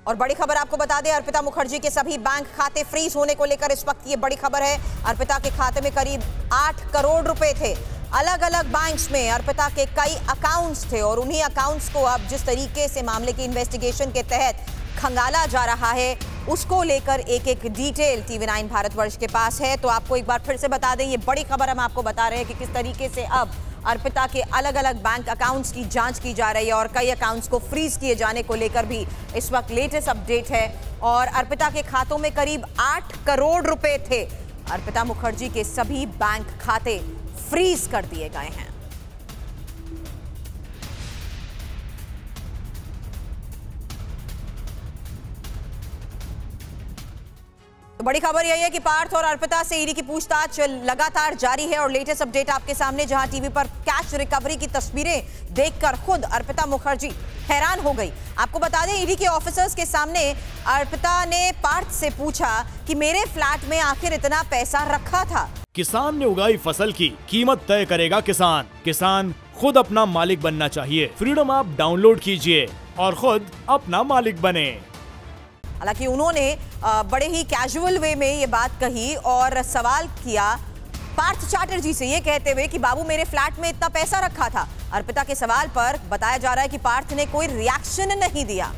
और बड़ी खबर आपको बता दें, अर्पिता मुखर्जी के सभी बैंक खाते फ्रीज होने को लेकर इस वक्त ये बड़ी खबर है। अर्पिता के खाते में करीब 8 करोड़ रुपए थे। अलग अलग बैंक्स में अर्पिता के कई अकाउंट्स थे और उन्हीं अकाउंट्स को अब जिस तरीके से मामले की इन्वेस्टिगेशन के तहत खंगाला जा रहा है, उसको लेकर एक एक डिटेल TV9 भारतवर्ष के पास है। तो आपको एक बार फिर से बता दें, ये बड़ी खबर हम आपको बता रहे हैं कि किस तरीके से अब अर्पिता के अलग अलग बैंक अकाउंट्स की जांच की जा रही है और कई अकाउंट्स को फ्रीज किए जाने को लेकर भी इस वक्त लेटेस्ट अपडेट है। और अर्पिता के खातों में करीब 8 करोड़ रुपए थे। अर्पिता मुखर्जी के सभी बैंक खाते फ्रीज कर दिए गए हैं। तो बड़ी खबर यही है कि पार्थ और अर्पिता से ईडी की पूछताछ लगातार जारी है और लेटेस्ट अपडेट आपके सामने, जहां टीवी पर कैश रिकवरी की तस्वीरें देखकर खुद अर्पिता मुखर्जी हैरान हो गई। आपको बता दें, ईडी के ऑफिसर्स के सामने अर्पिता ने पार्थ से पूछा कि मेरे फ्लैट में आखिर इतना पैसा रखा था। किसान ने उगाई फसल की कीमत तय करेगा किसान। किसान खुद अपना मालिक बनना चाहिए। फ्रीडम ऐप डाउनलोड कीजिए और खुद अपना मालिक बने। हालांकि उन्होंने बड़े ही कैजुअल वे में ये बात कही और सवाल किया पार्थ चैटर्जी से, ये कहते हुए कि बाबू मेरे फ्लैट में इतना पैसा रखा था। अर्पिता के सवाल पर बताया जा रहा है कि पार्थ ने कोई रिएक्शन नहीं दिया।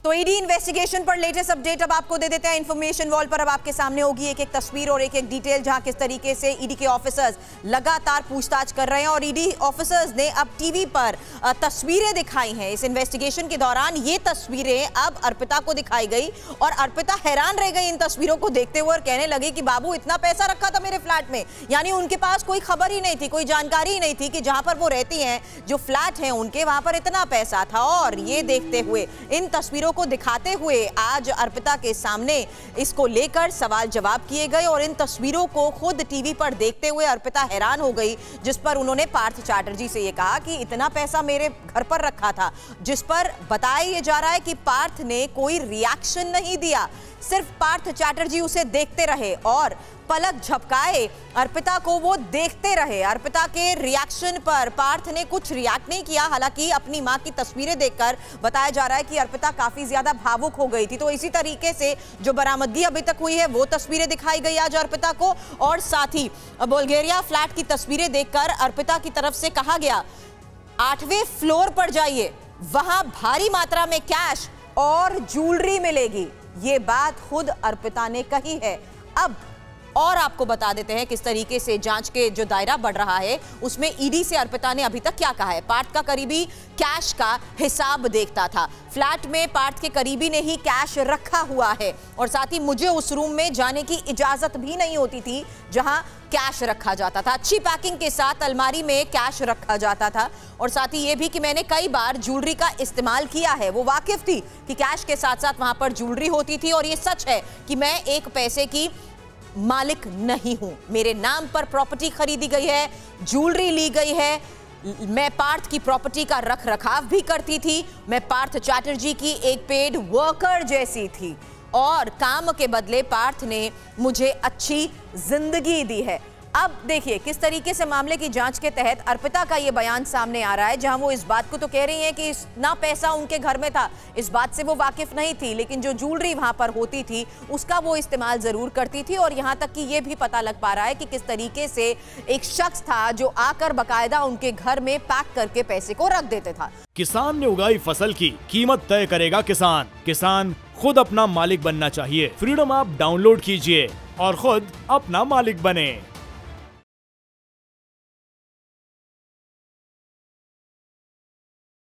तो ईडी इन्वेस्टिगेशन पर लेटेस्ट अपडेट अब आपको दे देते हैं। इंफॉर्मेशन वॉल पर अब आपके सामने होगी एक एक तस्वीर और एक एक डिटेल, जहां किस तरीके से ईडी के ऑफिसर्स लगातार पूछताछ कर रहे हैं और ईडी ऑफिसर्स ने अब टीवी पर तस्वीरें दिखाई हैं। इस इन्वेस्टिगेशन के दौरान ये तस्वीरें अब अर्पिता को दिखाई गई और अर्पिता हैरान रह गई इन तस्वीरों को देखते हुए और कहने लगी कि बाबू इतना पैसा रखा था मेरे फ्लैट में। यानी उनके पास कोई खबर ही नहीं थी, कोई जानकारी ही नहीं थी कि जहां पर वो रहती हैं, जो फ्लैट है उनके, वहां पर इतना पैसा था। और ये देखते हुए, इन तस्वीरों को दिखाते हुए आज अर्पिता के सामने इसको लेकर सवाल जवाब किए गए और इन तस्वीरों को खुद टीवी पर देखते हुए अर्पिता हैरान हो गई, जिस पर उन्होंने पार्थ चैटर्जी से ये कहा कि इतना पैसा मेरे घर पर रखा था, जिस पर बताया ये जा रहा है कि पार्थ ने कोई रिएक्शन नहीं दिया। सिर्फ पार्थ चैटर्जी उसे देखते रहे और पलक झपकाए अर्पिता को वो देखते रहे। अर्पिता के रिएक्शन पर पार्थ ने कुछ रिएक्ट नहीं किया। हालांकि अपनी मां की तस्वीरें देखकर बताया जा रहा है कि अर्पिता काफी ज्यादा भावुक हो गई थी। तो इसी तरीके से जो बरामदगी अभी तक हुई है वो तस्वीरें दिखाई गई आज अर्पिता को, और साथ ही बुल्गारिया फ्लैट की तस्वीरें देखकर अर्पिता की तरफ से कहा गया 8वें फ्लोर पर जाइए, वहां भारी मात्रा में कैश और ज्वेलरी मिलेगी। ये बात खुद अर्पिता ने कही है। अब और आपको बता देते हैं किस तरीके से जांच के जो दायरा बढ़ रहा है उसमें ईडी से अर्पिता ने अभी तक क्या कहा है। पार्थ का करीबी कैश का हिसाब देखता था। फ्लैट में पार्थ के करीबी ने ही कैश रखा हुआ है और साथ ही मुझे उस रूम में जाने की इजाजत भी नहीं होती थी जहां कैश रखा जाता था। अच्छी पैकिंग के साथ अलमारी में कैश रखा जाता था और साथ ही ये भी कि मैंने कई बार ज्वेलरी का इस्तेमाल किया है। वो वाकिफ थी कि कैश के साथ साथ वहां पर ज्वेलरी होती थी और ये सच है कि मैं एक पैसे की मालिक नहीं हूं। मेरे नाम पर प्रॉपर्टी खरीदी गई है, ज्वेलरी ली गई है। मैं पार्थ की प्रॉपर्टी का रख रखाव भी करती थी। मैं पार्थ चैटर्जी की एक पेड वर्कर जैसी थी और काम के बदले पार्थ ने मुझे अच्छी जिंदगी दी है। अब देखिए किस तरीके से मामले की जांच के तहत अर्पिता का ये बयान सामने आ रहा है, जहां वो इस बात को तो कह रही हैं कि इतना पैसा उनके घर में था, इस बात से वो वाकिफ नहीं थी, लेकिन जो ज्वेलरी वहां पर होती थी उसका वो इस्तेमाल जरूर करती थी। और यहां तक कि ये भी पता लग पा रहा है कि किस तरीके से एक शख्स था जो आकर बाकायदा उनके घर में पैक करके पैसे को रख देते था। किसान ने उगाई फसल की कीमत तय करेगा किसान। किसान खुद अपना मालिक बनना चाहिए। फ्रीडम ऐप डाउनलोड कीजिए और खुद अपना मालिक बने।